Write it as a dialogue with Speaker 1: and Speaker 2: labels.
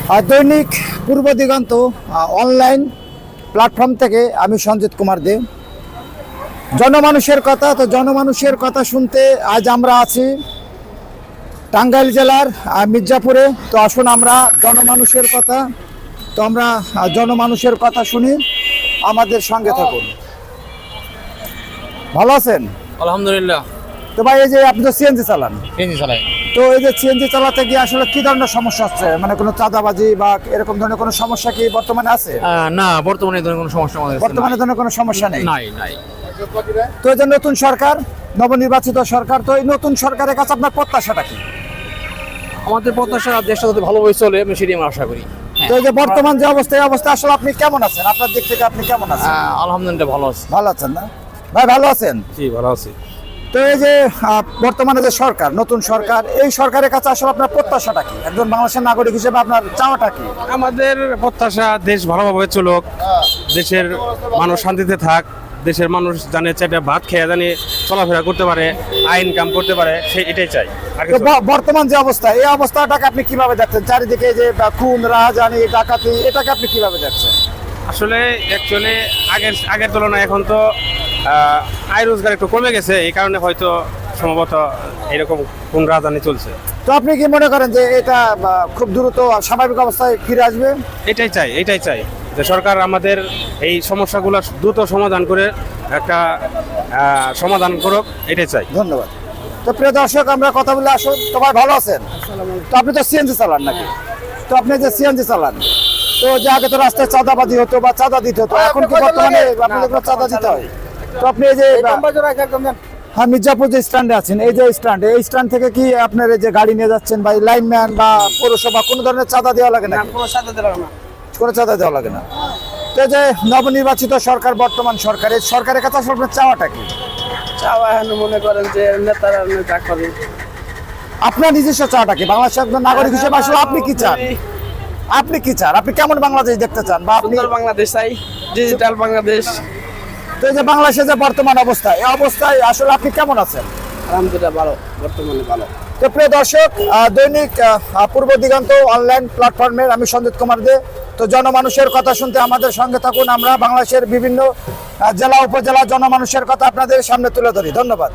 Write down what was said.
Speaker 1: দৈনিক পূর্ব দিগন্ত online platform থেকে আমি সঞ্জিত কুমার দে। জনমানুষের কথা, তো জনমানুষের কথা শুনতে আজ আমরা আছি টাঙ্গাইল জেলার মির্জাপুরে। তো আসুন আমরা জনমানুষের কথা, তো আমরা জনমানুষের কথা শুনি, আমাদের সঙ্গে থাকুন। ভালো আছেন?
Speaker 2: আলহামদুলিল্লাহ।
Speaker 1: তো ভাই, এই যে আপনি তো সিএনজি চালান,
Speaker 2: সিএনজি চালাই।
Speaker 1: তো এই যে সিএনজি চালাতে গিয়ে আসলে কি ধরনের সমস্যা হচ্ছে, মানে কোনো চাঁদাবাজি বা এরকম ধরনের কোনো সমস্যা কি বর্তমানে আছে?
Speaker 2: না, বর্তমানে এই ধরনের কোনো সমস্যা আমাদের
Speaker 1: বর্তমানে ধরনের কোনো সমস্যা নেই।
Speaker 2: নাই।
Speaker 1: তো এই যে নতুন সরকার, নবনির্বাচিত সরকার, তো এই নতুন সরকারের কাছে আপনার প্রত্যাশাটা কি?
Speaker 2: আমাদের প্রত্যাশা দেশটা যাতে ভালোভাবে চলে, আমি সেটাই আমরা আশা করি।
Speaker 1: তো এই যে বর্তমান যে অবস্থা, এই অবস্থা আসলে আপনি কেমন আছেন? আপনার দিক থেকে আপনি কেমন আছেন?
Speaker 2: আলহামদুলিল্লাহ ভালো আছি।
Speaker 1: ভালো আছেন না ভাই? ভালো আছেন?
Speaker 2: জি, ভালো আছি।
Speaker 1: তো এই যে বর্তমানে যে সরকার, নতুন সরকার, এই সরকারের কাছে আসলে আপনার প্রত্যাশাটা কি? একজন বাংলাদেশের নাগরিক হিসেবে আপনার চাওয়াটা কি?
Speaker 3: আমাদের প্রত্যাশা দেশ ভালোভাবে চলুক, দেশের মানুষ শান্তিতে থাক, দেশের মানুষ জানে চাইটা ভাত খেয়ে জানি চলাফেরা করতে পারে, আইন কাম করতে পারে, এটাই চাই। আর
Speaker 1: তো
Speaker 3: কিছু না।
Speaker 1: বর্তমান যে অবস্থা, এই অবস্থাটাকে আপনি কিভাবে দেখছেন? চারিদিকে যে খুন, রাহাজানি, ডাকাতি, এটাকে আপনি কিভাবে দেখছেন?
Speaker 3: আসলে অ্যাকচুয়ালি আগের তুলনায় এখন তো আয় রোজগার একটু কমে গেছে, এই কারণে হয়তো সম্ভবত এরকম কোন রাজধানী চলছে।
Speaker 1: তো আপনি কি মনে করেন যে এটা খুব দ্রুত স্বাভাবিক অবস্থায় ফিরে আসবে?
Speaker 3: এটাই চাই যে সরকার আমাদের এই সমস্যাগুলো দ্রুত সমাধান করে একটা সমাধান করুক, এটাই চাই।
Speaker 1: ধন্যবাদ। তো প্রিয় দর্শক, আমরা কথা বলে আসুন। তো ভাই, ভালো আছেন? তো আপনি তো সিএনজি চালান নাকি? তো আপনি যে সিএনজি চালান, তো যে আগে তো রাস্তায় চাঁদাবাজি হতো বা চাঁদা দিতে হতো, এখন কি বর্তমানে আপনাদের চাঁদা দিতে হয়? তো আপনি এই যে হ্যাঁ, মির্জাপুর যে স্ট্যান্ডে আছেন, এই যে স্ট্যান্ডে, এই স্ট্যান্ড থেকে কি আপনার এই যে গাড়ি নিয়ে যাচ্ছেন বা লাইনম্যান বা পৌরসভা কোনো ধরনের চাঁদা দেওয়া লাগে না? কোনো চাঁদা দেওয়া লাগে না। তো এই যে নবনির্বাচিত সরকার, বর্তমান সরকার, এই সরকারের কাছে আসলে আপনার চাওয়াটা কি?
Speaker 4: চাওয়া এখন মনে করেন যে নেতারা নেতা করে।
Speaker 1: আপনার নিজস্ব চাওয়াটা কি? বাংলাদেশের একজন নাগরিক হিসেবে আসলে আপনি কি চান? আপনি কি চান? আপনি কেমন বাংলাদেশ দেখতে চান? বা আপনি
Speaker 4: সুন্দর বাংলাদেশ চাই, ডিজিটাল বাংলাদেশ।
Speaker 1: তো এই যে বাংলাদেশের যে বর্তমান অবস্থা, এই অবস্থায় আসলে আপনি কেমন আছেন?
Speaker 4: আলহামদুলিল্লাহ ভালো, বর্তমানে ভালো।
Speaker 1: তো প্রিয় দর্শক, দৈনিক পূর্ব দিগন্ত অনলাইন প্ল্যাটফর্মের আমি সঞ্জিত কুমার দে। তো জনমানুষের কথা শুনতে আমাদের সঙ্গে থাকুন। আমরা বাংলাদেশের বিভিন্ন জেলা উপজেলা জনমানুষের কথা আপনাদের সামনে তুলে ধরি। ধন্যবাদ।